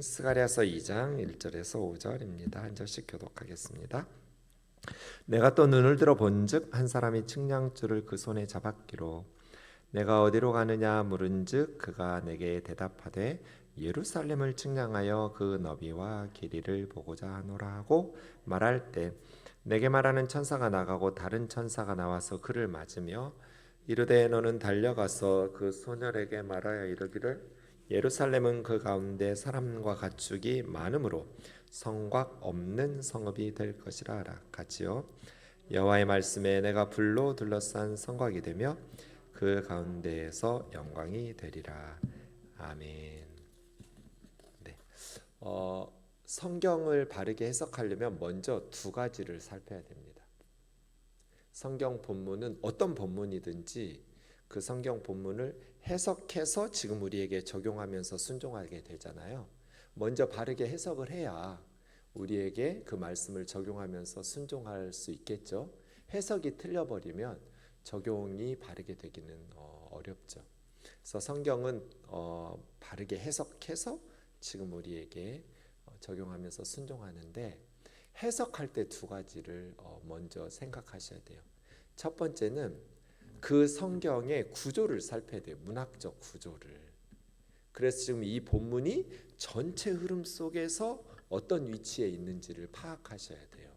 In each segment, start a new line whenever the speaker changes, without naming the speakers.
스가랴서 2장 1절에서 5절입니다. 한 절씩 교독하겠습니다. 내가 또 눈을 들어 본즉 한 사람이 측량줄을 그 손에 잡았기로 내가 어디로 가느냐 물은즉 그가 내게 대답하되 예루살렘을 측량하여 그 너비와 길이를 보고자 하노라 하고 말할 때 내게 말하는 천사가 나가고 다른 천사가 나와서 그를 맞으며 이르되 너는 달려가서 그 소년에게 말하여 이르기를 예루살렘은 그 가운데 사람과 가축이 많으므로 성곽 없는 성읍이 될 것이라 하라. 같이요. 여호와의 말씀에 내가 불로 둘러싼 성곽이 되며 그 가운데에서 영광이 되리라. 아멘. 네. 성경을 바르게 해석하려면 먼저 두 가지를 살펴야 됩니다. 성경 본문은 어떤 본문이든지 그 성경 본문을 해석해서 지금 우리에게 적용하면서 순종하게 되잖아요. 먼저 바르게 해석을 해야 우리에게 그 말씀을 적용하면서 순종할 수 있겠죠. 해석이 틀려버리면 적용이 바르게 되기는 어렵죠. 그래서 성경은 바르게 해석해서 지금 우리에게 적용하면서 순종하는데 해석할 때 두 가지를 먼저 생각하셔야 돼요. 첫 번째는 그 성경의 구조를 살펴야 돼요. 문학적 구조를. 그래서 지금 이 본문이 전체 흐름 속에서 어떤 위치에 있는지를 파악하셔야 돼요.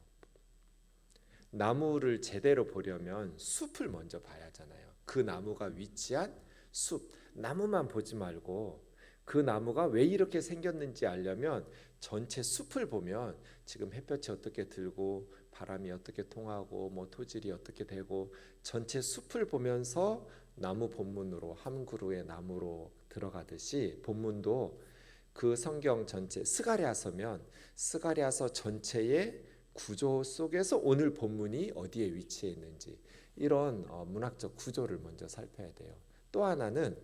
나무를 제대로 보려면 숲을 먼저 봐야 하잖아요. 그 나무가 위치한 숲. 나무만 보지 말고 그 나무가 왜 이렇게 생겼는지 알려면 전체 숲을 보면 지금 햇볕이 어떻게 들고 바람이 어떻게 통하고 뭐 토질이 어떻게 되고 전체 숲을 보면서 나무 본문으로 한 그루의 나무로 들어가듯이 본문도 그 성경 전체 스가랴서면 스가랴서 전체의 구조 속에서 오늘 본문이 어디에 위치해 있는지 이런 문학적 구조를 먼저 살펴야 돼요. 또 하나는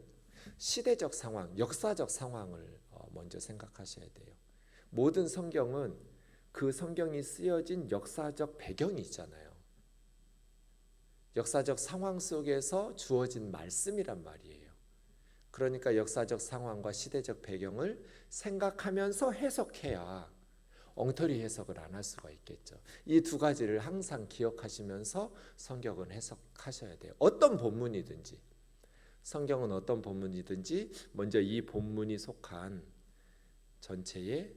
시대적 상황, 역사적 상황을 먼저 생각하셔야 돼요. 모든 성경은 그 성경이 쓰여진 역사적 배경이 있잖아요. 역사적 상황 속에서 주어진 말씀이란 말이에요. 그러니까 역사적 상황과 시대적 배경을 생각하면서 해석해야 엉터리 해석을 안 할 수가 있겠죠. 이 두 가지를 항상 기억하시면서 성경은 해석하셔야 돼요. 어떤 본문이든지 성경은 어떤 본문이든지 먼저 이 본문이 속한 전체의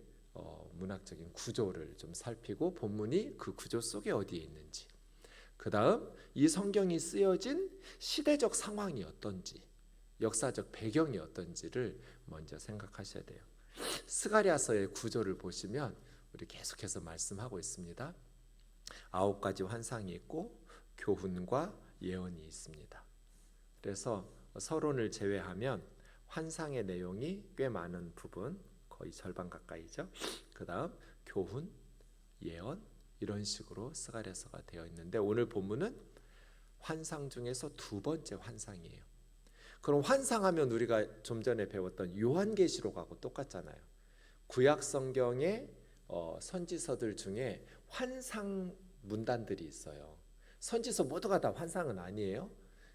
문학적인 구조를 좀 살피고 본문이 그 구조 속에 어디에 있는지, 그 다음 이 성경이 쓰여진 시대적 상황이 어떤지, 역사적 배경이 어떤지를 먼저 생각하셔야 돼요. 스가랴서의 구조를 보시면 우리 계속해서 말씀하고 있습니다. 9가지 환상이 있고 교훈과 예언이 있습니다. 그래서 서론을 제외하면 환상의 내용이 꽤 많은 부분, 거의 절반 가까이죠. 그 다음 교훈, 예언 이런 식으로 스가랴서가 되어 있는데 오늘 본문은 환상 중에서 두 번째 환상이에요. 그럼 환상하면 우리가 좀 전에 배웠던 요한계시록하고 똑같잖아요. 구약 성경의 선지서들 중에 환상 문단들이 있어요. 선지서 모두가 다 환상은 아니에요.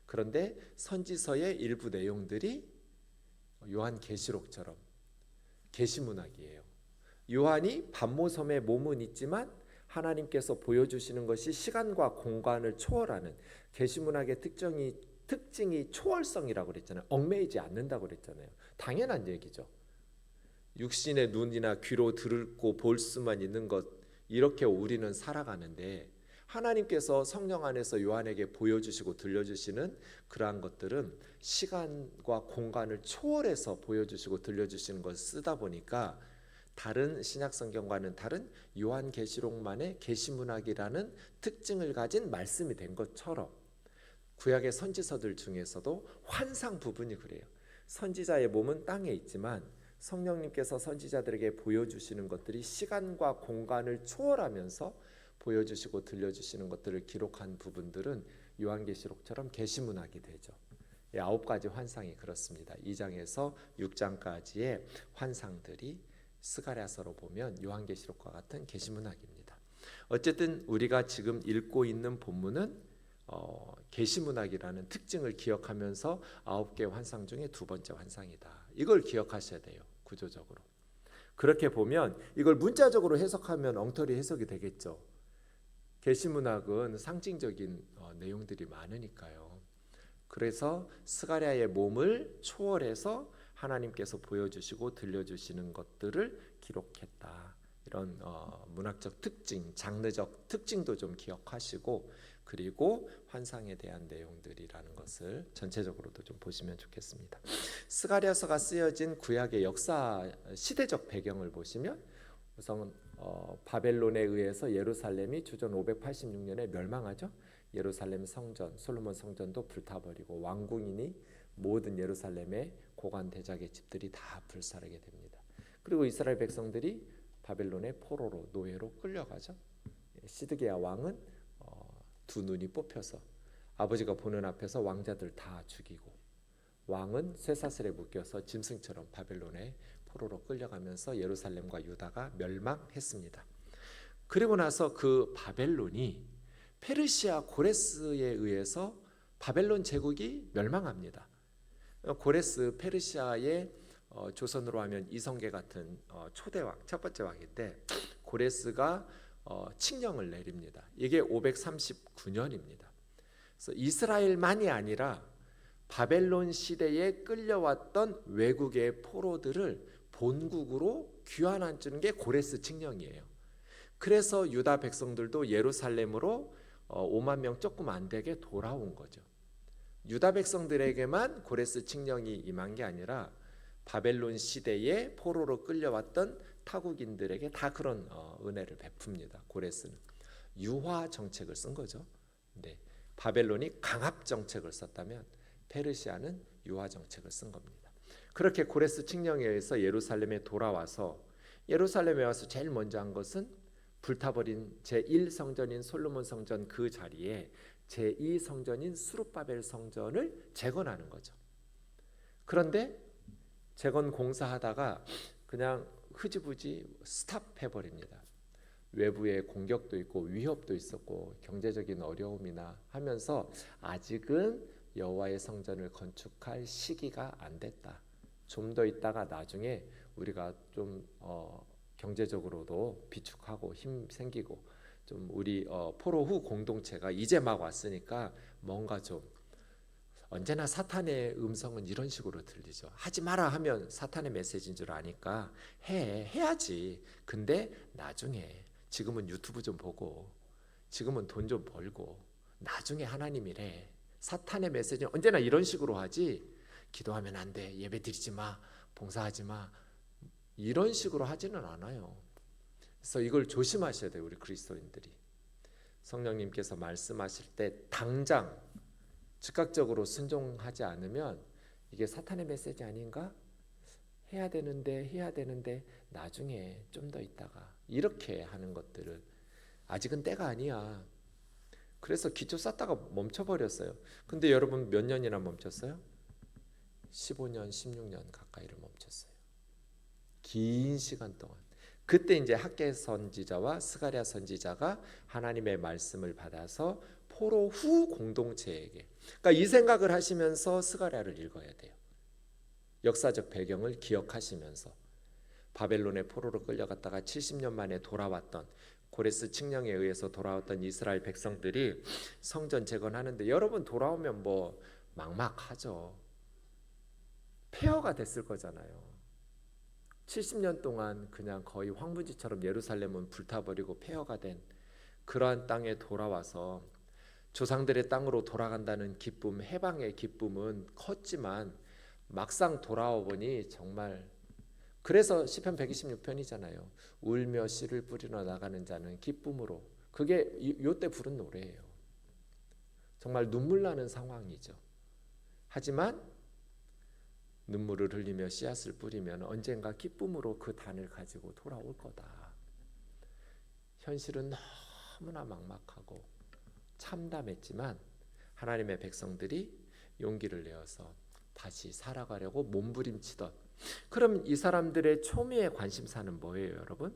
그런데 선지서의 일부 내용들이 요한계시록처럼 계시문학이에요. 요한이 반모섬에 몸은 있지만 하나님께서 보여주시는 것이 시간과 공간을 초월하는 계시문학의 특징이 초월성이라고 그랬잖아요. 얽매이지 않는다고 그랬잖아요. 당연한 얘기죠. 육신의 눈이나 귀로 듣고 볼 수만 있는 것, 이렇게 우리는 살아가는데 하나님께서 성령 안에서 요한에게 보여주시고 들려주시는 그러한 것들은 시간과 공간을 초월해서 보여주시고 들려주시는 것을 쓰다 보니까 다른 신약성경과는 다른 요한계시록만의 계시문학이라는 특징을 가진 말씀이 된 것처럼 구약의 선지서들 중에서도 환상 부분이 그래요. 선지자의 몸은 땅에 있지만 성령님께서 선지자들에게 보여주시는 것들이 시간과 공간을 초월하면서 보여주시고 들려주시는 것들을 기록한 부분들은 요한계시록처럼 계시문학이 되죠. 9가지 환상이 그렇습니다. 2장에서 6장까지의 환상들이 스가랴서로 보면 요한계시록과 같은 계시문학입니다. 어쨌든 우리가 지금 읽고 있는 본문은 계시문학이라는 특징을 기억하면서 9개의 환상 중에 두 번째 환상이다. 이걸 기억하셔야 돼요. 구조적으로. 그렇게 보면 이걸 문자적으로 해석하면 엉터리 해석이 되겠죠. 계시문학은 상징적인 내용들이 많으니까요. 그래서 스가랴의 몸을 초월해서 하나님께서 보여주시고 들려주시는 것들을 기록했다. 이런 문학적 특징, 장르적 특징도 좀 기억하시고, 그리고 환상에 대한 내용들이라는 것을 전체적으로도 좀 보시면 좋겠습니다. 스가랴서가 쓰여진 구약의 역사 시대적 배경을 보시면 우선 바벨론에 의해서 예루살렘이 주전 586년에 멸망하죠. 예루살렘 성전, 솔로몬 성전도 불타버리고 왕궁이니 모든 예루살렘의 고관 대작의 집들이 다 불사르게 됩니다. 그리고 이스라엘 백성들이 바벨론의 포로로 노예로 끌려가죠. 시드기야 왕은 두 눈이 뽑혀서 아버지가 보는 앞에서 왕자들 다 죽이고, 왕은 쇠사슬에 묶여서 짐승처럼 바벨론의 포로로 끌려가면서 예루살렘과 유다가 멸망했습니다. 그리고 나서 그 바벨론이 페르시아 고레스에 의해서 바벨론 제국이 멸망합니다. 고레스 페르시아의 조선으로 하면 이성계 같은 초대왕, 첫 번째 왕인데, 고레스가 칙령을 내립니다. 이게 539년입니다. 그래서 이스라엘만이 아니라 바벨론 시대에 끌려왔던 외국의 포로들을 본국으로 귀환한 게 고레스 칙령이에요. 그래서 유다 백성들도 예루살렘으로 5만 명 조금 안 되게 돌아온 거죠. 유다 백성들에게만 고레스 칙령이 임한 게 아니라 바벨론 시대에 포로로 끌려왔던 타국인들에게 다 그런 은혜를 베풉니다. 고레스는 유화 정책을 쓴 거죠. 네, 바벨론이 강압 정책을 썼다면 페르시아는 유화 정책을 쓴 겁니다. 그렇게 고레스 칙령에 의해서 예루살렘에 돌아와서, 예루살렘에 와서 제일 먼저 한 것은 불타버린 제1성전인 솔로몬 성전 그 자리에 제2성전인 수룹바벨 성전을 재건하는 거죠. 그런데 재건 공사하다가 그냥 흐지부지 스탑해버립니다. 외부의 공격도 있고 위협도 있었고 경제적인 어려움이나 하면서 아직은 여호와의 성전을 건축할 시기가 안 됐다. 좀 더 있다가 나중에 우리가 좀 경제적으로도 비축하고 힘 생기고 좀 우리 포로 후 공동체가 이제 막 왔으니까 뭔가 좀, 언제나 사탄의 음성은 이런 식으로 들리죠. 하지 마라 하면 사탄의 메시지인 줄 아니까 해야지. 근데 나중에, 지금은 유튜브 좀 보고, 지금은 돈 좀 벌고, 나중에 하나님이래. 사탄의 메시지는 언제나 이런 식으로 하지, 기도하면 안 돼, 예배 드리지 마, 봉사하지 마, 이런 식으로 하지는 않아요. 그래서 이걸 조심하셔야 돼요. 우리 그리스도인들이 성령님께서 말씀하실 때 당장 즉각적으로 순종하지 않으면 이게 사탄의 메시지 아닌가? 해야 되는데 나중에 좀 더 있다가, 이렇게 하는 것들을 아직은 때가 아니야. 그래서 기초 쌓다가 멈춰버렸어요. 근데 여러분 몇 년이나 멈췄어요? 15년, 16년 가까이를 멈췄어요. 긴 시간 동안. 그때 이제 학개 선지자와 스가랴 선지자가 하나님의 말씀을 받아서 포로 후 공동체에게, 그러니까 이 생각을 하시면서 스가랴를 읽어야 돼요. 역사적 배경을 기억하시면서 바벨론의 포로로 끌려갔다가 70년 만에 돌아왔던, 고레스 칙령에 의해서 돌아왔던 이스라엘 백성들이 성전 재건하는데, 여러분 돌아오면 뭐 막막하죠. 폐허가 됐을 거잖아요. 70년 동안 그냥 거의 황무지처럼 예루살렘은 불타버리고 폐허가 된 그러한 땅에 돌아와서 조상들의 땅으로 돌아간다는 기쁨, 해방의 기쁨은 컸지만 막상 돌아와 보니 정말, 그래서 시편 126편이잖아요. 울며 씨를 뿌리러 나가는 자는 기쁨으로, 그게 요때 부른 노래예요. 정말 눈물 나는 상황이죠. 하지만 눈물을 흘리며 씨앗을 뿌리면 언젠가 기쁨으로 그 단을 가지고 돌아올 거다. 현실은 너무나 막막하고 참담했지만 하나님의 백성들이 용기를 내어서 다시 살아가려고 몸부림치던, 그럼 이 사람들의 초미의 관심사는 뭐예요, 여러분?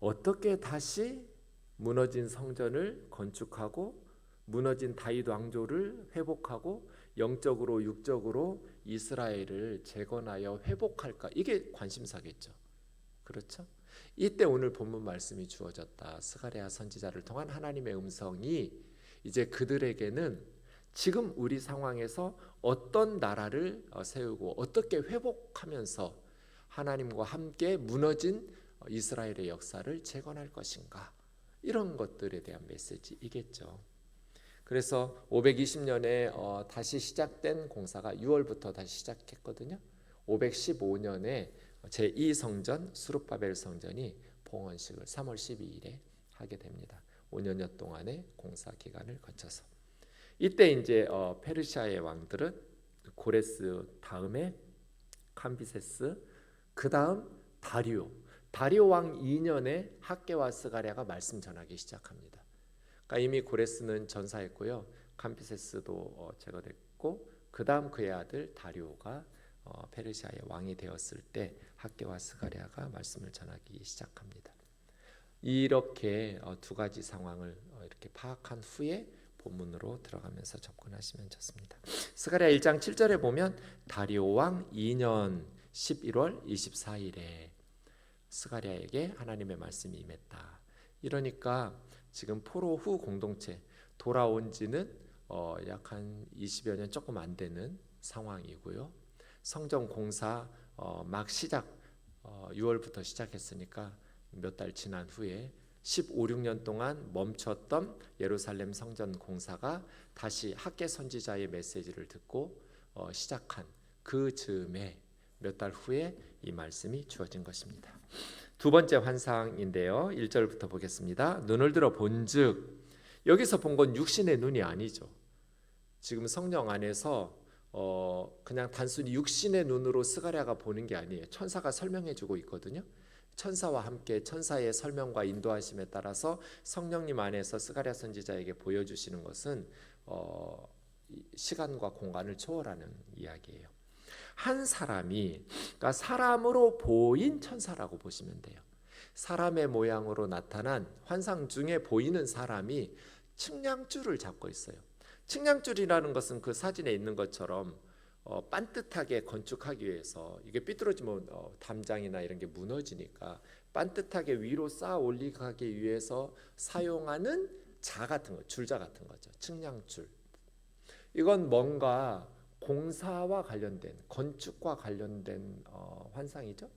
어떻게 다시 무너진 성전을 건축하고 무너진 다윗 왕조를 회복하고 영적으로 육적으로 이스라엘을 재건하여 회복할까? 이게 관심사겠죠. 그렇죠? 이때 오늘 본문 말씀이 주어졌다. 스가랴 선지자를 통한 하나님의 음성이 이제 그들에게는 지금 우리 상황에서 어떤 나라를 세우고 어떻게 회복하면서 하나님과 함께 무너진 이스라엘의 역사를 재건할 것인가, 이런 것들에 대한 메시지이겠죠. 그래서 520년에 다시 시작된 공사가 6월부터 다시 시작했거든요. 515년에 제2성전 수룹바벨 성전이 봉헌식을 3월 12일에 하게 됩니다. 5년여 동안의 공사 기간을 거쳐서 이때 이제 페르시아의 왕들은 고레스 다음에 캄비세스, 그 다음 다리오 왕 2년에 학개와 스가랴가 말씀 전하기 시작합니다. 그러니까 이미 고레스는 전사했고요, 캄비세스도 제거됐고, 그 다음 그의 아들 다리오가 페르시아의 왕이 되었을 때 학개와 스가랴가 말씀을 전하기 시작합니다. 이렇게 두 가지 상황을 이렇게 파악한 후에 본문으로 들어가면서 접근하시면 좋습니다. 스가랴 1장 7절에 보면 다리오 왕 2년 11월 24일에 스가랴에게 하나님의 말씀이 임했다. 이러니까 지금 포로 후 공동체 돌아온 지는 약 한 20여 년 조금 안 되는 상황이고요. 성전 공사 막 시작 6월부터 시작했으니까 몇 달 지난 후에 15, 16년 동안 멈췄던 예루살렘 성전 공사가 다시 학개 선지자의 메시지를 듣고 시작한 그 즈음에 몇 달 후에 이 말씀이 주어진 것입니다. 두 번째 환상인데요, 1절부터 보겠습니다. 눈을 들어 본즉, 여기서 본 건 육신의 눈이 아니죠. 지금 성령 안에서 그냥 단순히 육신의 눈으로 스가랴가 보는 게 아니에요. 천사가 설명해주고 있거든요. 천사와 함께 천사의 설명과 인도하심에 따라서 성령님 안에서 스가랴 선지자에게 보여주시는 것은 시간과 공간을 초월하는 이야기예요. 한 사람이, 그러니까 사람으로 보인 천사라고 보시면 돼요. 사람의 모양으로 나타난 환상 중에 보이는 사람이 측량줄을 잡고 있어요. 측량줄이라는 것은 그 사진에 있는 것처럼 반듯하게 건축하기 위해서, 이게 삐뚤어지면 담장이나 이런 게 무너지니까 반듯하게 위로 쌓아 올리기 위해서 사용하는 자 같은 거, 줄자 같은 거죠. 측량줄. 이건 뭔가 공사와 관련된, 건축과 관련된 환상이죠.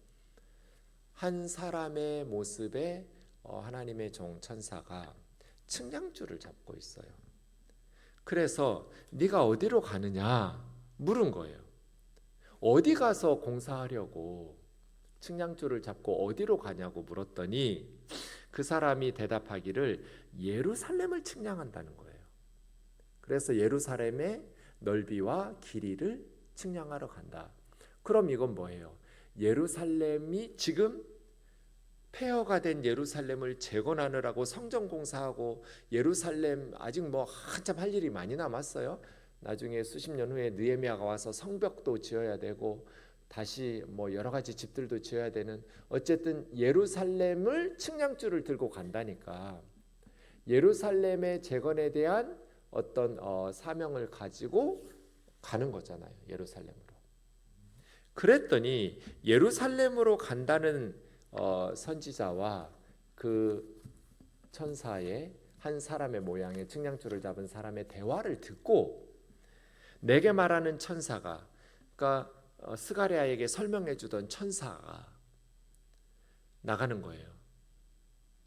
한 사람의 모습에 하나님의 종 천사가 측량줄을 잡고 있어요. 그래서 네가 어디로 가느냐 물은 거예요. 어디 가서 공사하려고 측량줄을 잡고 어디로 가냐고 물었더니 그 사람이 대답하기를 예루살렘을 측량한다는 거예요. 그래서 예루살렘의 넓이와 길이를 측량하러 간다. 그럼 이건 뭐예요? 예루살렘이 지금 폐허가 된 예루살렘을 재건하느라고 성전 공사하고, 예루살렘 아직 뭐 한참 할 일이 많이 남았어요. 나중에 수십 년 후에 느헤미야가 와서 성벽도 지어야 되고 다시 뭐 여러 가지 집들도 지어야 되는, 어쨌든 예루살렘을 측량줄을 들고 간다니까 예루살렘의 재건에 대한 어떤 사명을 가지고 가는 거잖아요. 예루살렘으로. 그랬더니 예루살렘으로 간다는 선지자와 그 천사의, 한 사람의 모양의 측량줄을 잡은 사람의 대화를 듣고 내게 말하는 천사가, 그러니까 스가랴에게 설명해 주던 천사가 나가는 거예요.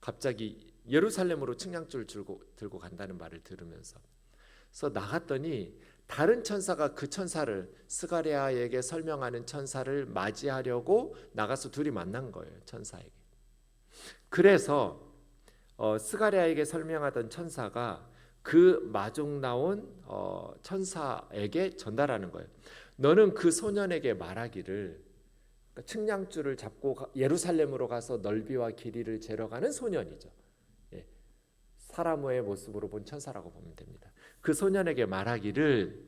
갑자기 예루살렘으로 측량줄 들고 간다는 말을 들으면서. 그래서 나갔더니 다른 천사가 그 천사를, 스가랴에게 설명하는 천사를 맞이하려고 나가서 둘이 만난 거예요. 천사에게. 그래서 스가랴에게 설명하던 천사가 그 마중 나온 천사에게 전달하는 거예요. 너는 그 소년에게 말하기를, 그러니까 측량줄을 잡고 예루살렘으로 가서 넓이와 길이를 재러 가는 소년이죠. 예, 사람의 모습으로 본 천사라고 보면 됩니다. 그 소년에게 말하기를,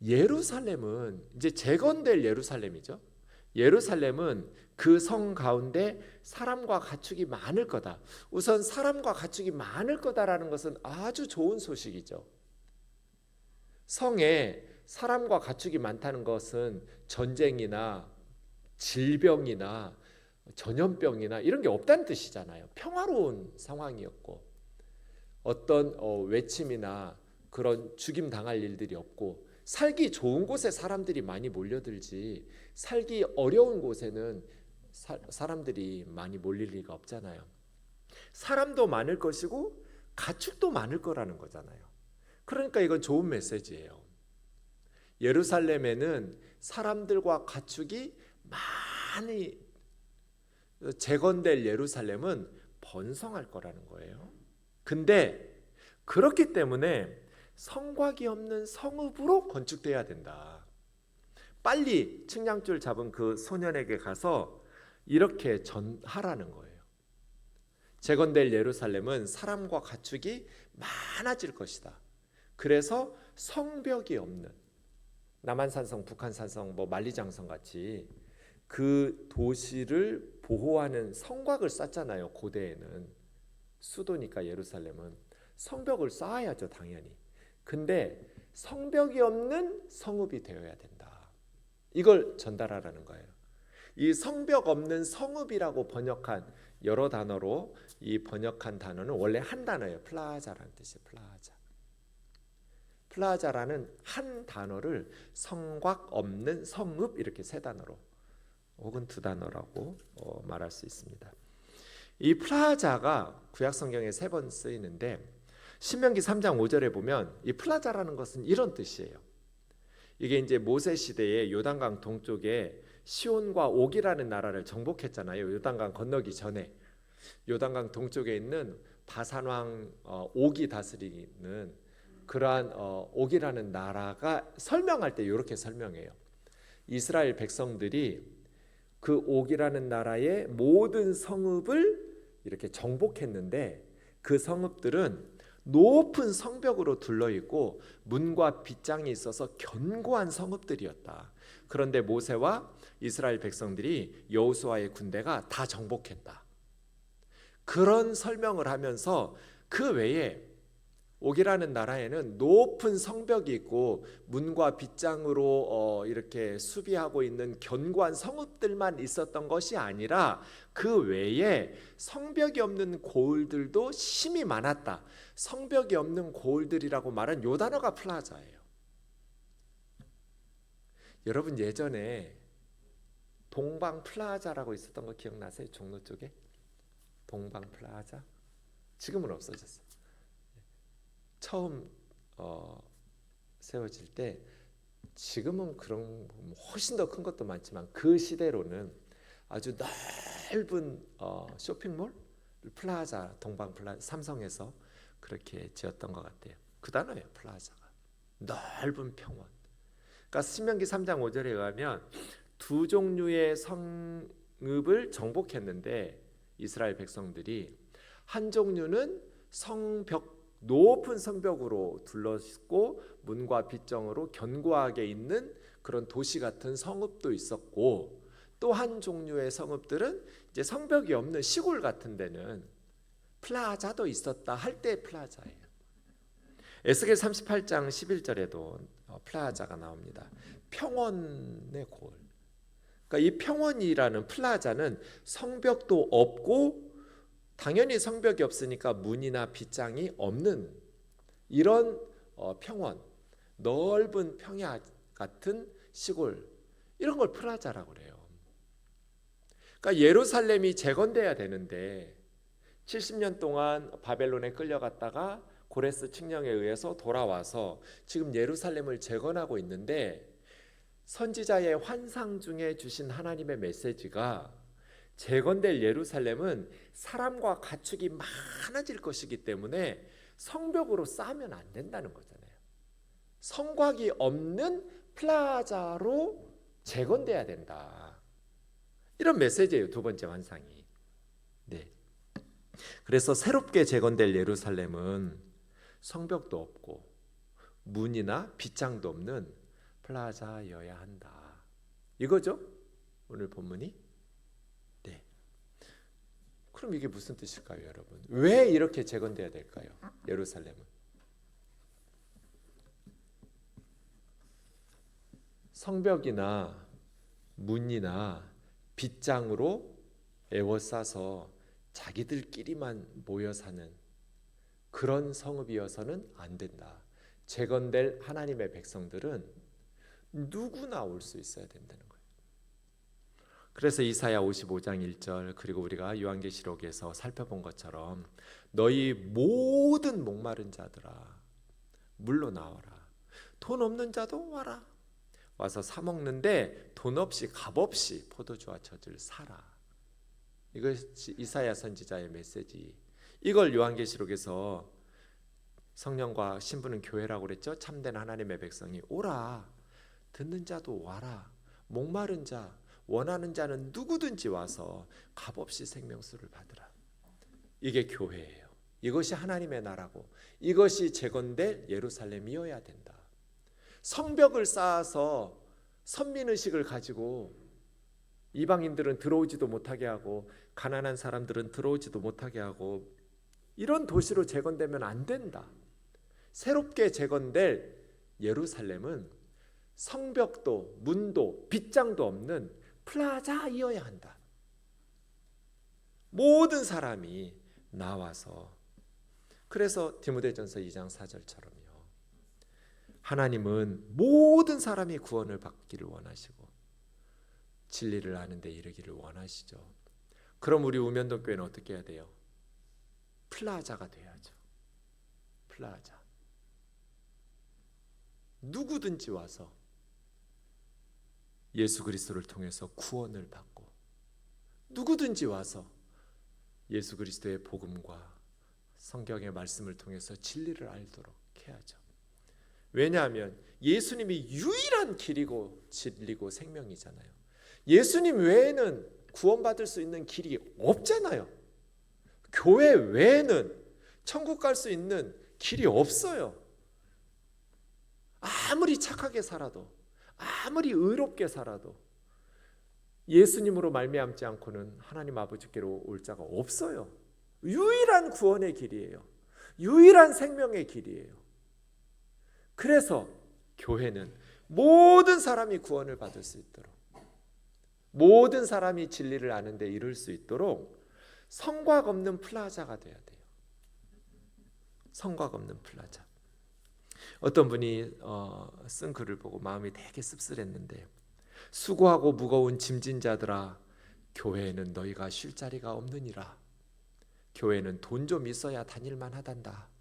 예루살렘은 이제 재건될 예루살렘이죠. 예루살렘은 그 성 가운데 사람과 가축이 많을 거다. 우선 사람과 가축이 많을 거다라는 것은 아주 좋은 소식이죠. 성에 사람과 가축이 많다는 것은 전쟁이나 질병이나 전염병이나 이런 게 없다는 뜻이잖아요. 평화로운 상황이었고 어떤 외침이나 그런 죽임 당할 일들이 없고 살기 좋은 곳에 사람들이 많이 몰려들지 살기 어려운 곳에는 사람들이 많이 몰릴 리가 없잖아요. 사람도 많을 것이고 가축도 많을 거라는 거잖아요. 그러니까 이건 좋은 메시지예요. 예루살렘에는 사람들과 가축이 많이 재건될 예루살렘은 번성할 거라는 거예요. 근데 그렇기 때문에 성곽이 없는 성읍으로 건축돼야 된다. 빨리 측량줄 잡은 그 소년에게 가서 이렇게 전하라는 거예요. 재건될 예루살렘은 사람과 가축이 많아질 것이다. 그래서 성벽이 없는 남한산성, 북한산성, 만리장성 같이 그 도시를 보호하는 성곽을 쌓잖아요. 고대에는 수도니까 예루살렘은 성벽을 쌓아야죠, 당연히. 근데 성벽이 없는 성읍이 되어야 된다. 이걸 전달하라는 거예요. 이 성벽 없는 성읍이라고 번역한 여러 단어로 이 번역한 단어는 원래 한 단어예요. 플라자라는 뜻이에요. 플라자. 플라자라는 한 단어를 성곽 없는 성읍 이렇게 세 단어로 혹은 두 단어라고 말할 수 있습니다. 이 플라자가 구약 성경에 3번 쓰이는데 신명기 3장 5절에 보면 이 플라자라는 것은 이런 뜻이에요. 이게 이제 모세 시대에 요단강 동쪽에 시온과 옥이라는 나라를 정복했잖아요. 요단강 건너기 전에 요단강 동쪽에 있는 바산 왕 옥이 다스리는 그러한 옥이라는 나라가 설명할 때 이렇게 설명해요. 이스라엘 백성들이 그 옥이라는 나라의 모든 성읍을 이렇게 정복했는데 그 성읍들은 높은 성벽으로 둘러있고 문과 빗장이 있어서 견고한 성읍들이었다. 그런데 모세와 이스라엘 백성들이 여호수아의 군대가 다 정복했다. 그런 설명을 하면서 그 외에 옥이라는 나라에는 높은 성벽이 있고 문과 빗장으로 이렇게 수비하고 있는 견고한 성읍들만 있었던 것이 아니라 그 외에 성벽이 없는 고을들도 심이 많았다. 성벽이 없는 고을들이라고 말한 요 단어가 플라자예요. 여러분 예전에 동방 플라자라고 있었던 거 기억나세요? 종로 쪽에 동방 플라자? 지금은 없어졌어요. 처음 세워질 때 지금은 그런 훨씬 더 큰 것도 많지만 그 시대로는 아주 넓은 쇼핑몰 플라자 동방 플라자 삼성에서 그렇게 지었던 것 같아요. 그 단어예요. 플라자가 넓은 평원. 그러니까 신명기 3장 5절에 의하면 두 종류의 성읍을 정복했는데 이스라엘 백성들이 한 종류는 성벽 높은 성벽으로 둘러있고 문과 빗정으로 견고하게 있는 그런 도시 같은 성읍도 있었고 또 한 종류의 성읍들은 이제 성벽이 없는 시골 같은 데는 플라자도 있었다 할 때 플라자예요. 에스겔 38장 11절에도 플라자가 나옵니다. 평원의 고을. 그러니까 이 평원이라는 플라자는 성벽도 없고 당연히 성벽이 없으니까 문이나 빗장이 없는 이런 평원, 넓은 평야 같은 시골 이런 걸 플라자라고 그래요. 그러니까 예루살렘이 재건돼야 되는데 70년 동안 바벨론에 끌려갔다가 고레스 칙령에 의해서 돌아와서 지금 예루살렘을 재건하고 있는데 선지자의 환상 중에 주신 하나님의 메시지가 재건될 예루살렘은 사람과 가축이 많아질 것이기 때문에 성벽으로 쌓으면 안 된다는 거잖아요. 성곽이 없는 플라자로 재건돼야 된다. 이런 메시지예요. 두 번째 환상이. 네. 그래서 새롭게 재건될 예루살렘은 성벽도 없고 문이나 빗장도 없는 플라자여야 한다. 이거죠? 오늘 본문이. 그럼 이게 무슨 뜻일까요, 여러분? 왜 이렇게 재건돼야 될까요? 예루살렘은. 성벽이나 문이나 빗장으로 에워싸서 자기들끼리만 모여 사는 그런 성읍이어서는 안 된다. 재건될 하나님의 백성들은 누구나 올 수 있어야 된다는 거예요. 그래서 이사야 55장 1절 그리고 우리가 요한계시록에서 살펴본 것처럼 너희 모든 목마른 자들아 물로 나와라. 돈 없는 자도 와라. 와서 사 먹는데 돈 없이 값 없이 포도주와 젖을 사라. 이것이 이사야 선지자의 메시지. 이걸 요한계시록에서 성령과 신부는 교회라고 그랬죠. 참된 하나님의 백성이 오라. 듣는 자도 와라. 목마른 자 원하는 자는 누구든지 와서 값없이 생명수를 받으라. 이게 교회예요. 이것이 하나님의 나라고 이것이 재건될 예루살렘이어야 된다. 성벽을 쌓아서 선민의식을 가지고 이방인들은 들어오지도 못하게 하고 가난한 사람들은 들어오지도 못하게 하고 이런 도시로 재건되면 안 된다. 새롭게 재건될 예루살렘은 성벽도 문도 빗장도 없는 플라자이어야 한다. 모든 나와서 그래서 디모데전서 2장 4절처럼요. 하나님은 모든 사람이 구원을 받기를 원하시고 진리를 아는 데 이르기를 원하시죠. 그럼 우리 우면동 교회는 어떻게 해야 돼요? 플라자가 돼야죠. 플라자. 누구든지 와서 예수 그리스도를 통해서 구원을 받고 누구든지 와서 예수 그리스도의 복음과 성경의 말씀을 통해서 진리를 알도록 해야죠. 왜냐하면 예수님이 유일한 길이고 진리고 생명이잖아요. 예수님 외에는 구원받을 수 있는 길이 없잖아요. 교회 외에는 천국 갈 수 있는 길이 없어요. 아무리 착하게 살아도 아무리 의롭게 살아도 예수님으로 말미암지 않고는 하나님 아버지께로 올 자가 없어요. 유일한 구원의 길이에요. 유일한 생명의 길이에요. 그래서 교회는 모든 사람이 구원을 받을 수 있도록 모든 사람이 진리를 아는 데 이룰 수 있도록 성곽 없는 플라자가 돼야 돼요. 성곽 없는 플라자. 어떤 분이 쓴 글을 보고 마음이 되게 씁쓸했는데 수고하고 무거운 짐진 자들아 교회에는 너희가 쉴 자리가 없느니라. 교회는 돈 좀 있어야 다닐만 하단다.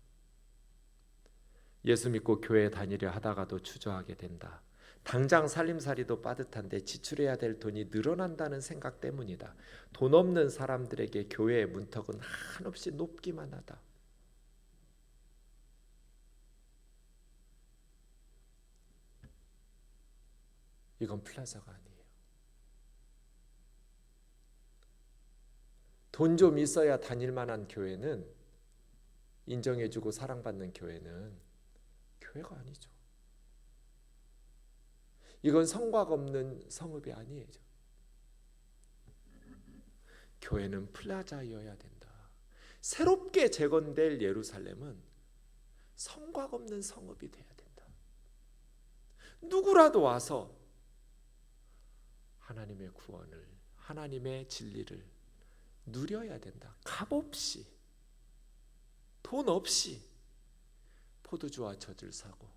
예수 믿고 교회 다니려 하다가도 주저하게 된다. 당장 살림살이도 빠듯한데 지출해야 될 돈이 늘어난다는 생각 때문이다. 돈 없는 사람들에게 교회의 문턱은 한없이 높기만 하다. 이건 플라자가 아니에요. 돈 좀 있어야 다닐 만한 교회는 인정해주고 사랑받는 교회는 교회가 아니죠. 이건 성곽 없는 성읍이 아니에요. 교회는 플라자여야 된다. 새롭게 재건될 예루살렘은 성곽 없는 성읍이 돼야 된다. 누구라도 와서 하나님의 구원을, 하나님의 진리를 누려야 된다. 값없이, 돈 없이 포도주와 젖을 사고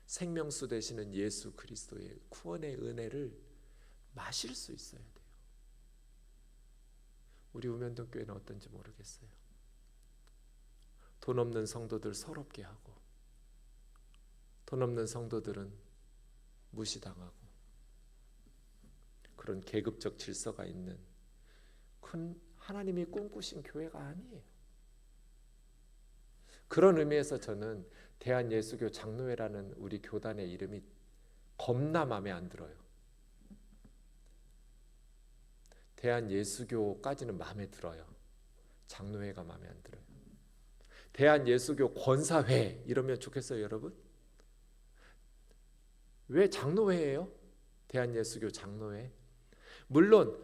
생명수 되시는 예수 그리스도의 구원의 은혜를 마실 수 있어야 돼요. 우리 우면동 교회는 어떤지 모르겠어요. 돈 없는 성도들 서럽게 하고 돈 없는 성도들은 무시당하고 그런 계급적 질서가 있는 큰 하나님이 꿈꾸신 교회가 아니에요. 그런 의미에서 저는 대한예수교 장로회라는 우리 교단의 이름이 겁나 마음에 안 들어요. 대한예수교까지는 마음에 들어요. 장로회가 마음에 안 들어요. 대한예수교 권사회 이러면 좋겠어요, 여러분? 왜 장로회예요? 대한예수교 장로회. 물론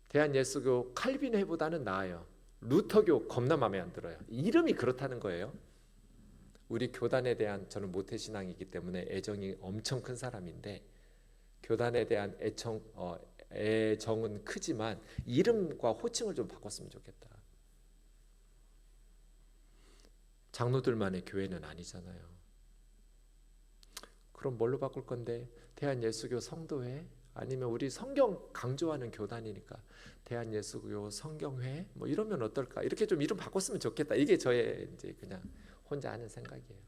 대한예수교 칼빈회보다는 나아요. 루터교 겁나 마음에 안 들어요. 이름이 그렇다는 거예요. 우리 교단에 대한 저는 모태신앙이기 때문에 애정이 엄청 큰 사람인데 교단에 대한 애정은 크지만 이름과 호칭을 좀 바꿨으면 좋겠다. 장로들만의 교회는 아니잖아요. 그럼 뭘로 바꿀 건데? 대한예수교 성도회? 아니면 우리 성경 강조하는 교단이니까 대한예수교 성경회? 뭐 이러면 어떨까? 이렇게 좀 이름 바꿨으면 좋겠다. 이게 저의 이제 그냥 혼자 하는 생각이에요.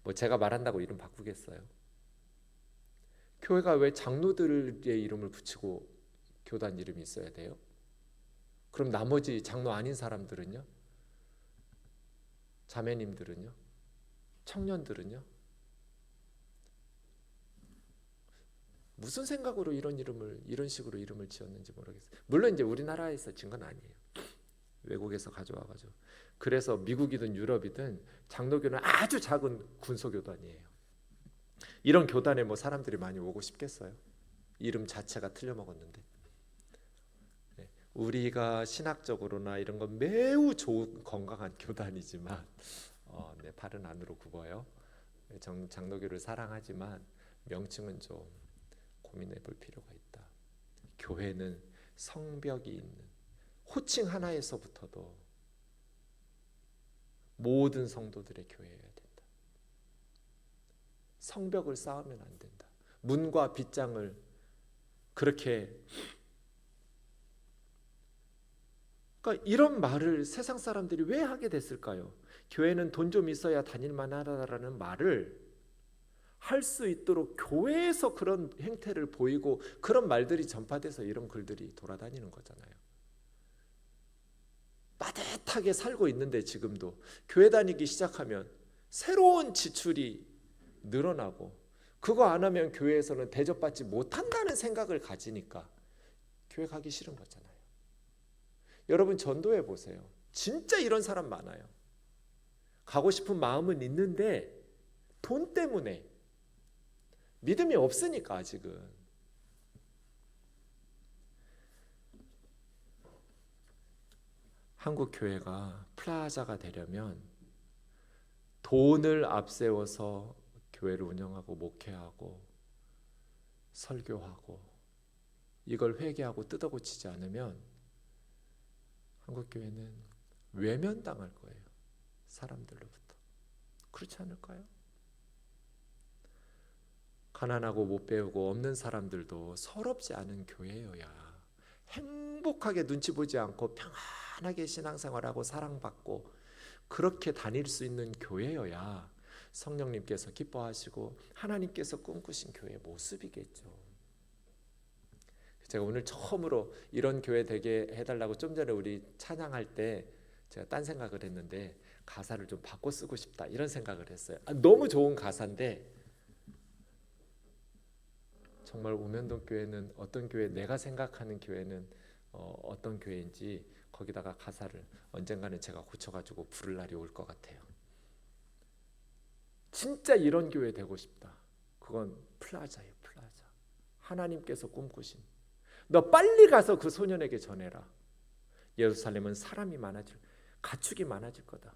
뭐 제가 말한다고 이름 바꾸겠어요? 교회가 왜 장로들의 이름을 붙이고 교단 이름이 있어야 돼요? 그럼 나머지 장로 아닌 사람들은요? 자매님들은요? 청년들은요? 무슨 생각으로 이런 식으로 이름을 지었는지 모르겠어요. 물론 이제 우리나라에서 지은 건 아니에요. 외국에서 가져와가지고. 그래서 미국이든 유럽이든 장로교는 아주 작은 군소교단이에요. 이런 교단에 뭐 사람들이 많이 오고 싶겠어요? 이름 자체가 틀려 먹었는데. 네, 우리가 신학적으로나 이런 건 매우 좋은 건강한 교단이지만 네, 발은 안으로 굽어요. 장로교를 사랑하지만 명칭은 좀 고민해 볼 필요가 있다. 교회는 성벽이 있는 호칭 하나에서부터도 모든 성도들의 교회여야 된다. 성벽을 쌓으면 안 된다. 문과 빗장을 그렇게, 그러니까 이런 말을 세상 사람들이 왜 하게 됐을까요? 교회는 돈 좀 있어야 다닐만 하다라는 말을 할 수 있도록 교회에서 그런 행태를 보이고 그런 말들이 전파돼서 이런 글들이 돌아다니는 거잖아요. 빠듯하게 살고 있는데 지금도 교회 다니기 시작하면 새로운 지출이 늘어나고 그거 안 하면 교회에서는 대접받지 못한다는 생각을 가지니까 교회 가기 싫은 거잖아요. 여러분 전도해 보세요. 진짜 이런 사람 많아요. 가고 싶은 마음은 있는데 돈 때문에 믿음이 없으니까 아직은. 한국 교회가 플라자가 되려면 돈을 앞세워서 교회를 운영하고 목회하고 설교하고 이걸 회개하고 뜯어고치지 않으면 한국 교회는 외면당할 거예요. 사람들로부터. 그렇지 않을까요? 가난하고 못 배우고 없는 사람들도 서럽지 않은 교회여야 행복하게 눈치 보지 않고 평안하게 신앙생활하고 사랑받고 그렇게 다닐 수 있는 교회여야 성령님께서 기뻐하시고 하나님께서 꿈꾸신 교회의 모습이겠죠. 제가 오늘 처음으로 이런 교회 되게 해달라고 좀 전에 우리 찬양할 때 제가 딴 생각을 했는데 가사를 좀 바꿔 쓰고 싶다 이런 생각을 했어요. 너무 좋은 가사인데 정말 우면동 교회는 어떤 교회, 내가 생각하는 교회는 어떤 교회인지 거기다가 가사를 언젠가는 제가 고쳐가지고 부를 날이 올 것 같아요. 진짜 이런 교회 되고 싶다. 그건 플라자예요. 플라자. 하나님께서 꿈꾸신. 너 빨리 가서 그 소년에게 전해라. 예루살렘은 사람이 많아질, 가축이 많아질 거다.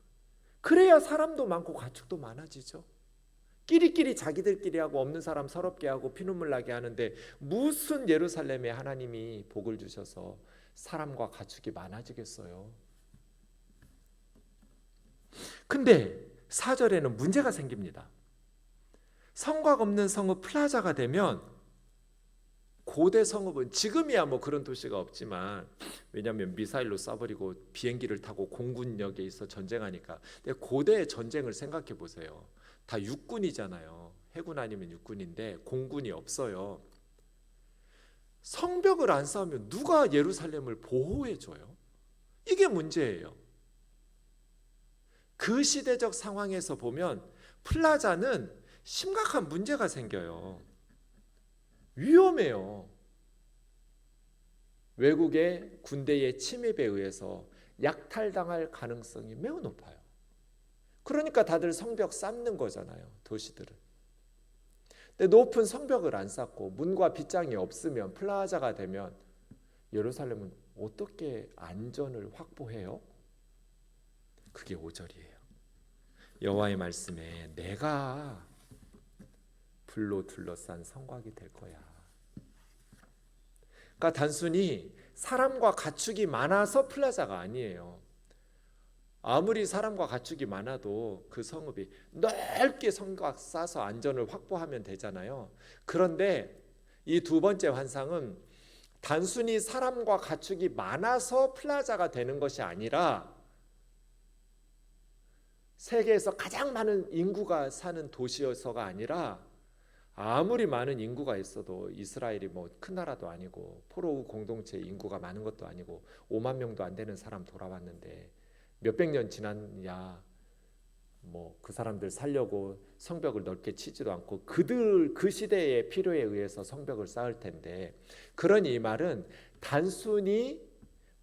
그래야 사람도 많고 가축도 많아지죠. 끼리끼리 자기들끼리 하고 없는 사람 서럽게 하고 피눈물 나게 하는데 무슨 예루살렘에 하나님이 복을 주셔서 사람과 가축이 많아지겠어요. 근데 4절에는 문제가 생깁니다. 성곽 없는 성읍 플라자가 되면 고대 성읍은 지금이야 뭐 그런 도시가 없지만 왜냐하면 미사일로 쏴버리고 비행기를 타고 공군역에 있어 전쟁하니까. 근데 고대의 전쟁을 생각해 보세요. 다 육군이잖아요. 해군 아니면 육군인데 공군이 없어요. 성벽을 안 쌓으면 누가 예루살렘을 보호해줘요? 이게 문제예요. 그 시대적 상황에서 보면 플라자는 심각한 문제가 생겨요. 위험해요. 외국의 군대의 침입에 의해서 약탈당할 가능성이 매우 높아요. 그러니까 다들 성벽 쌓는 거잖아요. 도시들은. 근데 높은 성벽을 안 쌓고 문과 빗장이 없으면 플라자가 되면 예루살렘은 어떻게 안전을 확보해요? 그게 5절이에요. 여호와의 말씀에 내가 불로 둘러싼 성곽이 될 거야. 그러니까 단순히 사람과 가축이 많아서 플라자가 아니에요. 아무리 사람과 가축이 많아도 그 성읍이 넓게 성곽 쌓아서 안전을 확보하면 되잖아요. 그런데 이 두 번째 환상은 단순히 사람과 가축이 많아서 플라자가 되는 것이 아니라 세계에서 가장 많은 인구가 사는 도시여서가 아니라 아무리 많은 인구가 있어도 이스라엘이 뭐 큰 나라도 아니고 포로우 공동체 인구가 많은 것도 아니고 5만 명도 안 되는 사람 돌아왔는데 몇백 년 지났냐, 뭐 그 사람들 살려고 성벽을 넓게 치지도 않고 그 시대의 필요에 의해서 성벽을 쌓을 텐데, 그러니 이 말은 단순히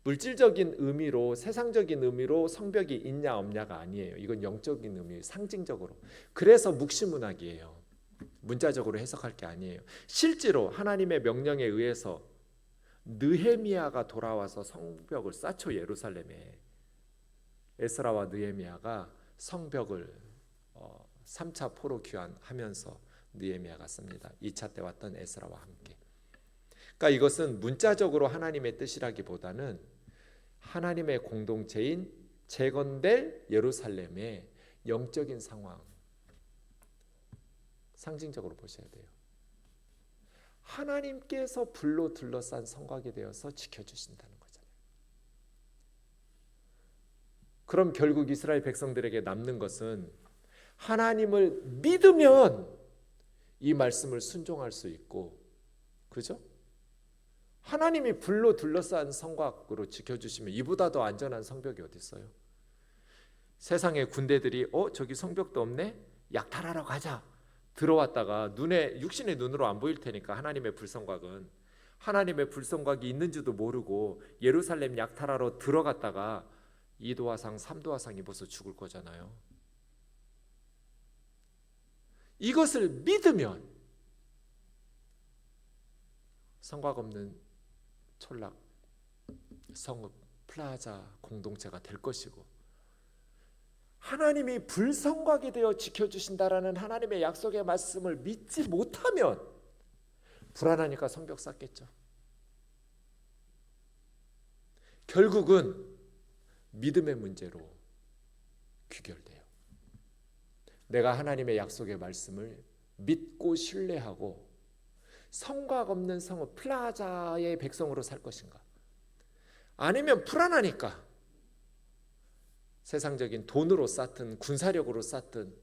물질적인 의미로, 세상적인 의미로 성벽이 있냐 없냐가 아니에요. 이건 영적인 의미, 상징적으로. 그래서 묵시문학이에요. 문자적으로 해석할 게 아니에요. 실제로 하나님의 명령에 의해서 느헤미야가 돌아와서 성벽을 쌓죠. 예루살렘에 에스라와 느헤미야가 성벽을 3차 포로 귀환하면서 느헤미야가 씁니다. 2차 때 왔던 에스라와 함께. 그러니까 이것은 문자적으로 하나님의 뜻이라기보다는 하나님의 공동체인 재건될 예루살렘의 영적인 상황, 상징적으로 보셔야 돼요. 하나님께서 불로 둘러싼 성곽이 되어서 지켜주신다는 거잖아요. 그럼 결국 이스라엘 백성들에게 남는 것은 하나님을 믿으면 이 말씀을 순종할 수 있고, 그죠? 하나님이 불로 둘러싼 성곽으로 지켜주시면 이보다 더 안전한 성벽이 어디 있어요? 세상의 군대들이 저기 성벽도 없네? 약탈하러 가자. 들어왔다가 육신의 눈으로 안 보일 테니까 하나님의 불성곽이 있는지도 모르고 예루살렘 약탈하러 들어갔다가 2도화상 3도화상 입어서 죽을 거잖아요. 이것을 믿으면 성곽 없는 촌락, 성읍, 플라자 공동체가 될 것이고, 하나님이 불성곽이 되어 지켜주신다라는 하나님의 약속의 말씀을 믿지 못하면 불안하니까 성벽 쌓겠죠. 결국은 믿음의 문제로 귀결돼요. 내가 하나님의 약속의 말씀을 믿고 신뢰하고 성곽 없는 성읍 플라자의 백성으로 살 것인가, 아니면 불안하니까 세상적인 돈으로 쌓든 군사력으로 쌓든.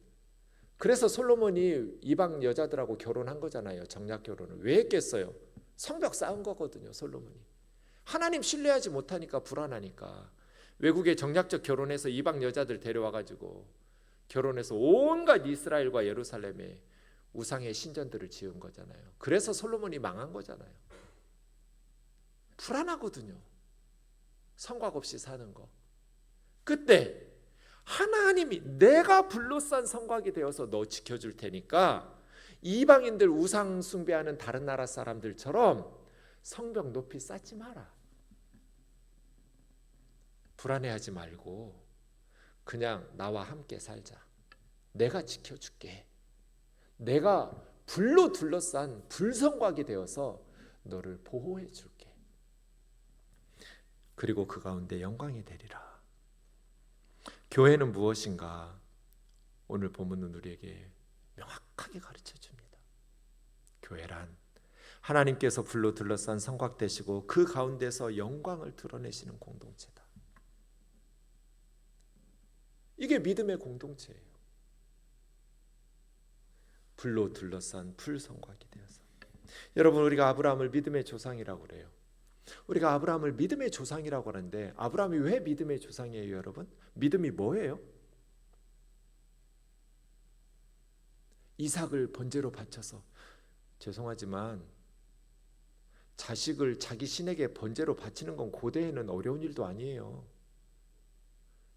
그래서 솔로몬이 이방 여자들하고 결혼한 거잖아요. 정략 결혼을 왜 했겠어요? 성벽 쌓은 거거든요. 솔로몬이 하나님 신뢰하지 못하니까, 불안하니까 외국에 정략적 결혼해서 이방 여자들 데려와가지고 결혼해서 온갖 이스라엘과 예루살렘에 우상의 신전들을 지은 거잖아요. 그래서 솔로몬이 망한 거잖아요. 불안하거든요. 성곽 없이 사는 거. 그때 하나님이 내가 불로 싼 성곽이 되어서 너 지켜줄 테니까 이방인들 우상 숭배하는 다른 나라 사람들처럼 성벽 높이 쌓지 마라. 불안해하지 말고 그냥 나와 함께 살자. 내가 지켜줄게. 내가 불로 둘러싼 불성곽이 되어서 너를 보호해 줄게. 그리고 그 가운데 영광이 되리라. 교회는 무엇인가? 오늘 본문은 우리에게 명확하게 가르쳐 줍니다. 교회란 하나님께서 불로 둘러싼 성곽 되시고 그 가운데서 영광을 드러내시는 공동체다. 이게 믿음의 공동체예요. 불로 둘러싼 풀성곽이 되어서. 여러분, 우리가 아브라함을 믿음의 조상이라고 그래요. 우리가 아브라함을 믿음의 조상이라고 하는데 아브라함이 왜 믿음의 조상이에요, 여러분? 믿음이 뭐예요? 이삭을 번제로 바쳐서, 죄송하지만 자식을 자기 신에게 번제로 바치는 건 고대에는 어려운 일도 아니에요.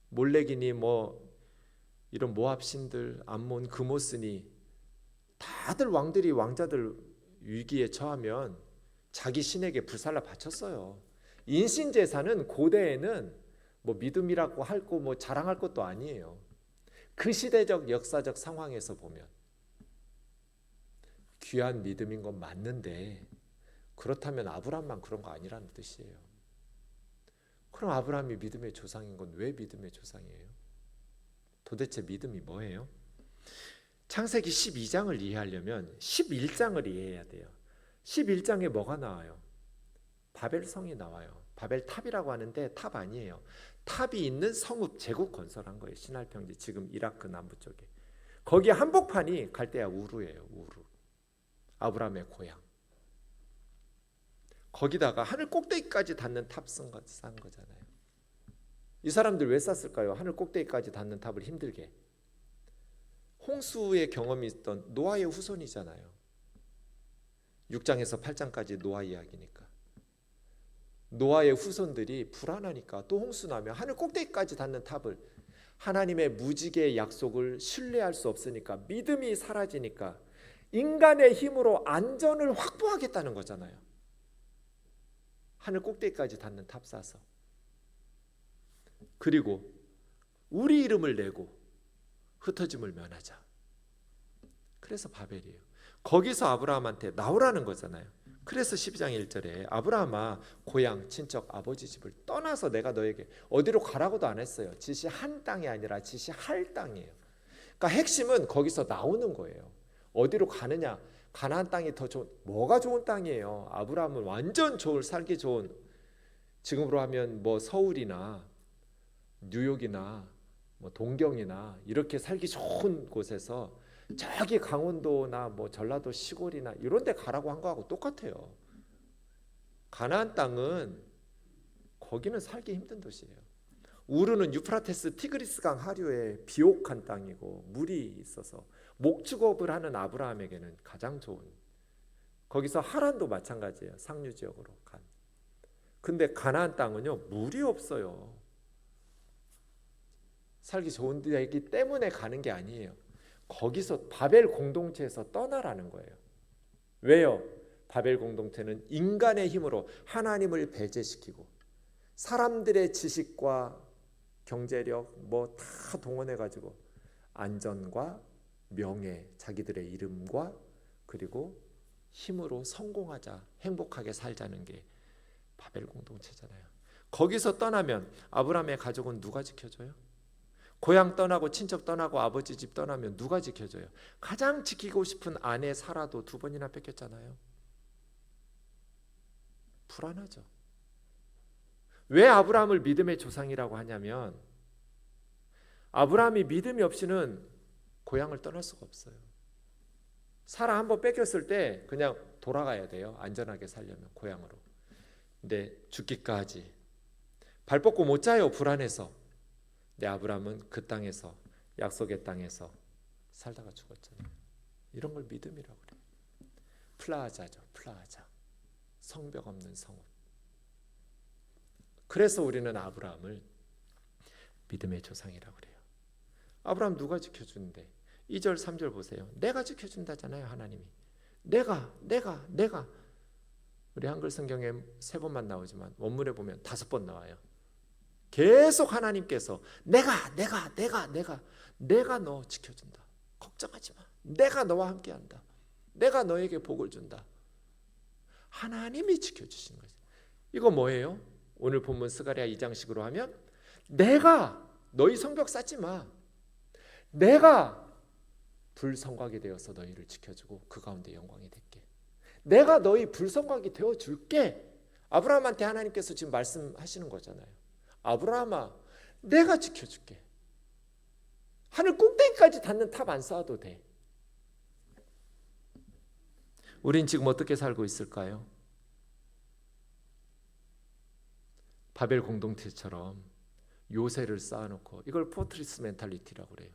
몰렉이니 이런 모압 신들, 암몬, 그모스니 다들 왕자들 위기에 처하면 자기 신에게 불살라 바쳤어요. 인신제사는 고대에는 믿음이라고 할 거 자랑할 것도 아니에요. 그 시대적 역사적 상황에서 보면 귀한 믿음인 건 맞는데, 그렇다면 아브라함만 그런 거 아니라는 뜻이에요. 그럼 아브라함이 믿음의 조상인 건 왜 믿음의 조상이에요? 도대체 믿음이 뭐예요? 창세기 12장을 이해하려면 11장을 이해해야 돼요. 11장에 뭐가 나와요? 바벨성이 나와요. 바벨탑이라고 하는데 탑 아니에요. 탑이 있는 성읍 제국 건설한 거예요. 시날 평지, 지금 이라크 남부 쪽에. 거기 한복판이 갈대아 우르예요. 우르. 아브라함의 고향. 거기다가 하늘 꼭대기까지 닿는 탑 싼 거잖아요. 이 사람들 왜 쌌을까요? 하늘 꼭대기까지 닿는 탑을 힘들게. 홍수의 경험이 있던 노아의 후손이잖아요. 6장에서 8장까지 노아 이야기니까. 노아의 후손들이 불안하니까 또 홍수 나면 하늘 꼭대기까지 닿는 탑을, 하나님의 무지개의 약속을 신뢰할 수 없으니까, 믿음이 사라지니까 인간의 힘으로 안전을 확보하겠다는 거잖아요. 하늘 꼭대기까지 닿는 탑 쌓아서. 그리고 우리 이름을 내고 흩어짐을 면하자. 그래서 바벨이에요. 거기서 아브라함한테 나오라는 거잖아요. 그래서 12장 1절에 아브라함아 고향 친척 아버지 집을 떠나서 내가 너에게 어디로 가라고도 안 했어요. 지시한 땅이 아니라 지시할 땅이에요. 그러니까 핵심은 거기서 나오는 거예요. 어디로 가느냐? 가나안 땅이 더 좋은, 뭐가 좋은 땅이에요? 아브라함은 완전 살기 좋은, 지금으로 하면 뭐 서울이나 뉴욕이나 뭐 동경이나 이렇게 살기 좋은 곳에서 저기 강원도나 뭐 전라도 시골이나 이런 데 가라고 한 거하고 똑같아요. 가나안 땅은 거기는 살기 힘든 도시예요. 우르는 유프라테스 티그리스강 하류에 비옥한 땅이고 물이 있어서 목축업을 하는 아브라함에게는 가장 좋은, 거기서 하란도 마찬가지예요. 상류 지역으로 간. 근데 가나안 땅은요 물이 없어요. 살기 좋은 데이기 때문에 가는 게 아니에요. 거기서 바벨 공동체에서 떠나라는 거예요. 왜요? 바벨 공동체는 인간의 힘으로 하나님을 배제시키고 사람들의 지식과 경제력 뭐 다 동원해 가지고 안전과 명예, 자기들의 이름과 그리고 힘으로 성공하자, 행복하게 살자는 게 바벨 공동체잖아요. 거기서 떠나면 아브라함의 가족은 누가 지켜줘요? 고향 떠나고 친척 떠나고 아버지 집 떠나면 누가 지켜줘요? 가장 지키고 싶은 아내 사라도 2번이나 뺏겼잖아요. 불안하죠. 왜 아브라함을 믿음의 조상이라고 하냐면 아브라함이 믿음이 없이는 고향을 떠날 수가 없어요. 사라 한번 뺏겼을 때 그냥 돌아가야 돼요. 안전하게 살려면 고향으로. 근데 죽기까지 발 뻗고 못 자요. 불안해서. 근데 아브라함은 그 땅에서, 약속의 땅에서 살다가 죽었잖아요. 이런 걸 믿음이라고 그래요. 플라자죠. 플라자. 성벽 없는 성읍. 그래서 우리는 아브라함을 믿음의 조상이라고 그래요. 아브라함 누가 지켜주는데? 2절 3절 보세요. 내가 지켜준다잖아요. 하나님이. 내가. 우리 한글 성경에 3번만 나오지만 원문에 보면 5번 나와요. 계속 하나님께서 내가 너 지켜준다. 걱정하지 마. 내가 너와 함께한다. 내가 너에게 복을 준다. 하나님이 지켜주신 거죠. 이거 뭐예요? 오늘 본문 스가랴 2장식으로 하면 내가 너희 성벽 쌓지 마. 내가 불성곽이 되어서 너희를 지켜주고 그 가운데 영광이 될게. 내가 너희 불성곽이 되어줄게. 아브라함한테 하나님께서 지금 말씀하시는 거잖아요. 아브라함아 내가 지켜줄게. 하늘 꼭대기까지 닿는 탑 안 쌓아도 돼. 우린 지금 어떻게 살고 있을까요? 바벨 공동체처럼 요새를 쌓아놓고, 이걸 포트리스 멘탈리티라고 그래요.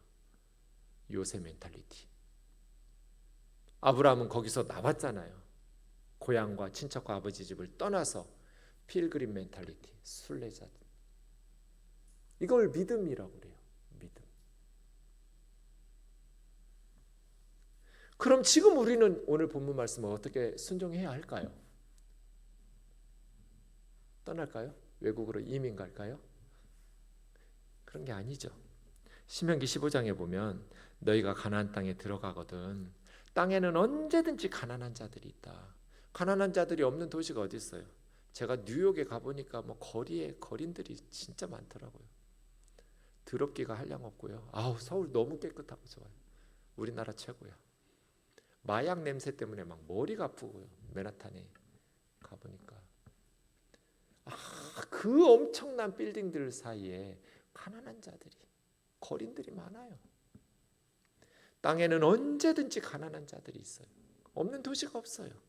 요새 멘탈리티. 아브라함은 거기서 나왔잖아요. 고향과 친척과 아버지 집을 떠나서 필그림 멘탈리티, 순례자. 이걸 믿음이라고 그래요. 믿음. 그럼 지금 우리는 오늘 본문 말씀을 어떻게 순종해야 할까요? 떠날까요? 외국으로 이민 갈까요? 그런 게 아니죠. 신명기 15장에 보면 너희가 가나안 땅에 들어가거든 땅에는 언제든지 가난한 자들이 있다. 가난한 자들이 없는 도시가 어디 있어요? 제가 뉴욕에 가보니까 뭐 거리에 거린들이 진짜 많더라고요. 더럽기가 한량 없고요. 아우, 서울 너무 깨끗하고 좋아요. 우리나라 최고야. 마약 냄새 때문에 막 머리가 아프고요. 맨하탄에 가보니까 그 엄청난 빌딩들 사이에 가난한 자들이, 거린들이 많아요. 땅에는 언제든지 가난한 자들이 있어요. 없는 도시가 없어요.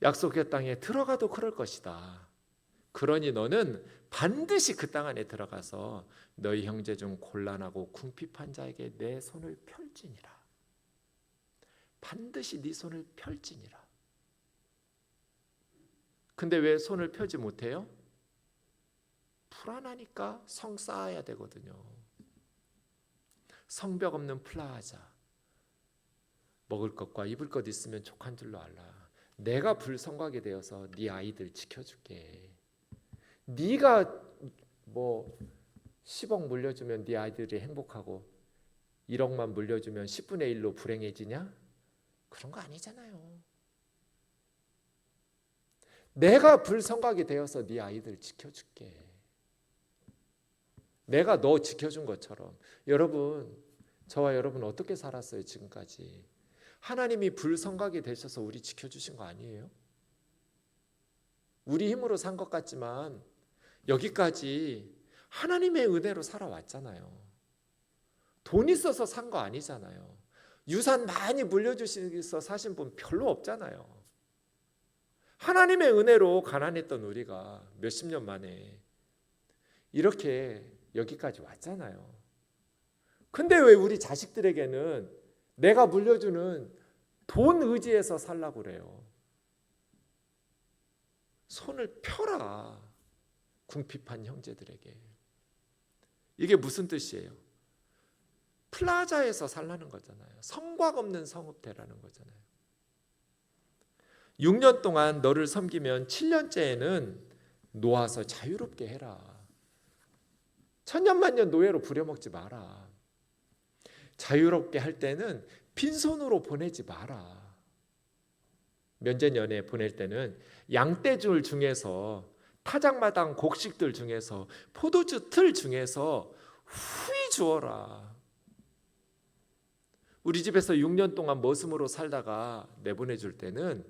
약속의 땅에 들어가도 그럴 것이다. 그러니 너는 반드시 그 땅 안에 들어가서 너희 형제 중 곤란하고 궁핍한 자에게 내 손을 펼지니라. 반드시 네 손을 펼지니라. 근데 왜 손을 펴지 못해요? 불안하니까 성 쌓아야 되거든요. 성벽 없는 플라자. 먹을 것과 입을 것 있으면 족한 줄로 알라. 내가 불성각이 되어서 네 아이들 지켜줄게. 네가 뭐 10억 물려주면 네 아이들이 행복하고 1억만 물려주면 10분의 1로 불행해지냐? 그런 거 아니잖아요. 내가 불성각이 되어서 네 아이들 지켜줄게. 내가 너 지켜준 것처럼. 여러분, 저와 여러분 어떻게 살았어요 지금까지? 하나님이 불성각이 되셔서 우리 지켜주신 거 아니에요? 우리 힘으로 산 것 같지만 여기까지 하나님의 은혜로 살아왔잖아요. 돈 있어서 산 거 아니잖아요. 유산 많이 물려주셔서 사신 분 별로 없잖아요. 하나님의 은혜로 가난했던 우리가 몇십 년 만에 이렇게 여기까지 왔잖아요. 근데 왜 우리 자식들에게는 내가 물려주는 돈 의지해서 살라고 그래요? 손을 펴라. 궁핍한 형제들에게. 이게 무슨 뜻이에요? 플라자에서 살라는 거잖아요. 성곽 없는 성읍되라는 거잖아요. 6년 동안 너를 섬기면 7년째에는 놓아서 자유롭게 해라. 천년만년 노예로 부려먹지 마라. 자유롭게 할 때는 빈손으로 보내지 마라. 면제년에 보낼 때는 양떼줄 중에서, 타작마당 곡식들 중에서, 포도주 틀 중에서 후히 주어라. 우리 집에서 6년 동안 머슴으로 살다가 내보내줄 때는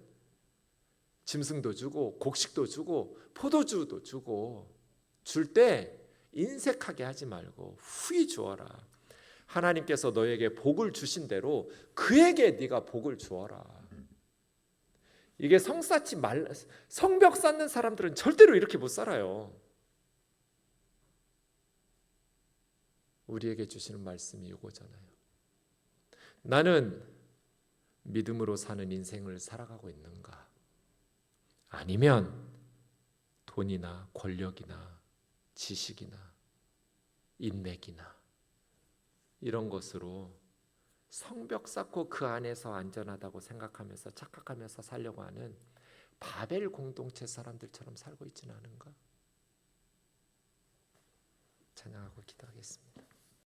짐승도 주고 곡식도 주고 포도주도 주고, 줄 때 인색하게 하지 말고 후히 주어라. 하나님께서 너에게 복을 주신 대로 그에게 네가 복을 주어라. 이게 성벽 쌓는 사람들은 절대로 이렇게 못 살아요. 우리에게 주시는 말씀이 이거잖아요. 나는 믿음으로 사는 인생을 살아가고 있는가? 아니면 돈이나 권력이나 지식이나 인맥이나 이런 것으로 성벽 쌓고 그 안에서 안전하다고 생각하면서 착각하면서 살려고 하는 바벨 공동체 사람들처럼 살고 있지는 않은가? 찬양하고 기도하겠습니다.